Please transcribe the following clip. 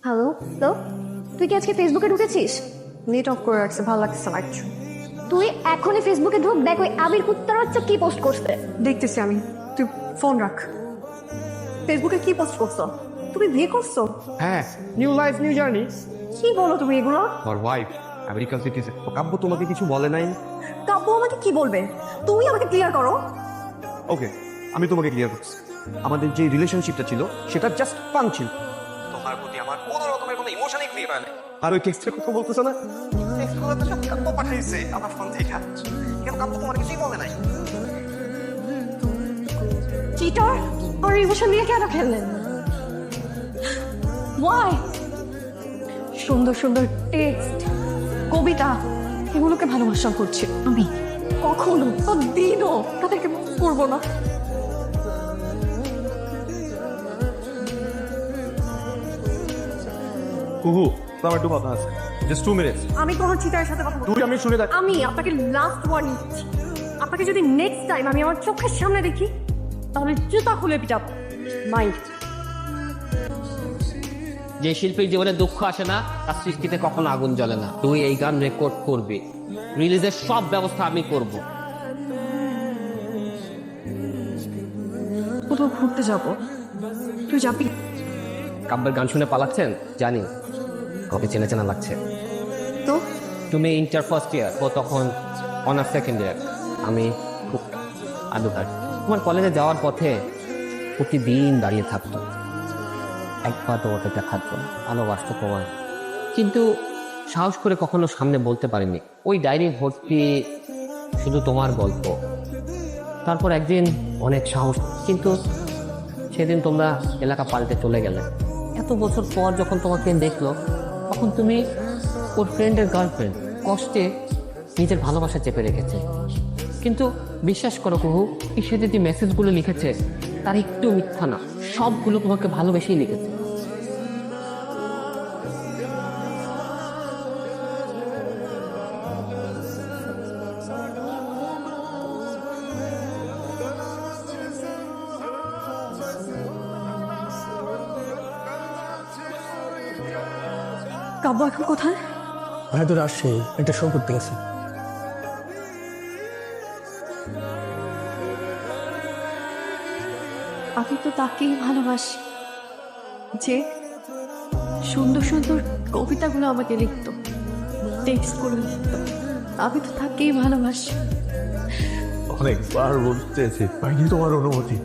Hello, তো তুই কি আজকে ফেসবুকে ঢুকেছিস? নেট অফ করে রাখছে, ভালো লাগছে না একটু। তুই এখনই ফেসবুকে ঢুক, দেখ ওই আবির কুত্তার বাচ্চা কি পোস্ট করছে। দেখতেছি আমি, তুই ফোন রাখ। ফেসবুকে কি পোস্ট করছো? তুমি বিয়ে করছো? হ্যাঁ, নিউ লাইফ নিউ জার্নি। কি বলো তুমি এগুলো? আমার ওয়াইফ আমেরিকান সিটিজেন। কাব্য তোমাকে কিছু বলে নাই? কাব্য আমাকে কি বলবে? তুমি আমাকে ক্লিয়ার করো। ওকে, আমি তোমাকে ক্লিয়ার করছি। আমাদের যে রিলেশনশিপটা ছিল সেটা জাস্ট ফান ছিল। তোমার প্রতি আমার কোনো রকমের কোনো ইমোশনই ক্রিয়েট হয় না। আর ওই টেক্সটের কথা বলতেছো না, টেক্সটগুলো তো সব কাব্য পাঠিয়েছে আমার ফোন থেকে। কেন কাব্য তোমার কিছুই বলে নাই? চিটার আর ইমোশন নিয়ে কেন খেললেন? ওয়াই? সুন্দর সুন্দর টেক্সট, কবিতা, এগুলোকে ভালোবাসা করছে আমি। কখনো দিনও তাদেরকে করবো না। কুহু, তোমার একটু কথা আছে, জাস্ট 2 মিনিটস। আমি কোনো চিটারের সাথে কথা বলবো তুই আমি শুনে দেখ। আমি আপনাকে লাস্ট ওয়ার্নিং দিচ্ছি, আপনাকে যদি নেক্সট টাইম আমি আমার চোখের সামনে দেখি তাহলে জুতা খুলে পিটাব। মাইন্ড। যে শিল্পীর জীবনে দুঃখ আসে না তার সৃষ্টিতে কখনো আগুন জ্বলে না। তুই এই গান রেকর্ড করবি, রিলিজের সব ব্যবস্থা আমি করব। কোথাও ঘুরতে যাব, তুই যাবি? কাব্যের গান শুনে পালাচ্ছেন জানি, কবে চেনা চেনা লাগছে। তো তুমি ইন্টার ফার্স্ট ইয়ার, ও তখন অনার্স সেকেন্ড ইয়ার, আমি আদুঘাট। তোমার কলেজে যাওয়ার পথে প্রতিদিন দাঁড়িয়ে থাকতো, একবার তোমাকে দেখাতো, ভালোবাসতো তোমার, কিন্তু সাহস করে কখনো সামনে বলতে পারিনি। ওই ডায়েরি ভর্তি শুধু তোমার গল্প। তারপর একদিন অনেক সাহস, কিন্তু সেদিন তোমরা এলাকা পাল্টে চলে গেলে। এত বছর পর যখন তোমাকে দেখলো তখন তুমি ওর ফ্রেন্ডের গার্লফ্রেন্ড, কষ্টে নিজের ভালোবাসা চেপে রেখেছে। কিন্তু বিশ্বাস করো কুহু, সে যে মেসেজগুলো লিখেছে তার একটু মিথ্যা না, সবগুলো তোমাকে ভালোবেসেই লিখেছে। কাব্য এখন কোথায়? ভাই তো রাজশাহী একটা শো করতে গেছে। আমি তো তাকেই ভালোবাসি, যে সুন্দর সুন্দর কবিতাগুলো আমাকে লিখতো, টেক্সট করে লিখতো। আমি তো তাকেই ভালোবাসি। অনেকবার বলতে চেয়েছি, পাইনি তোমার অনুমতি।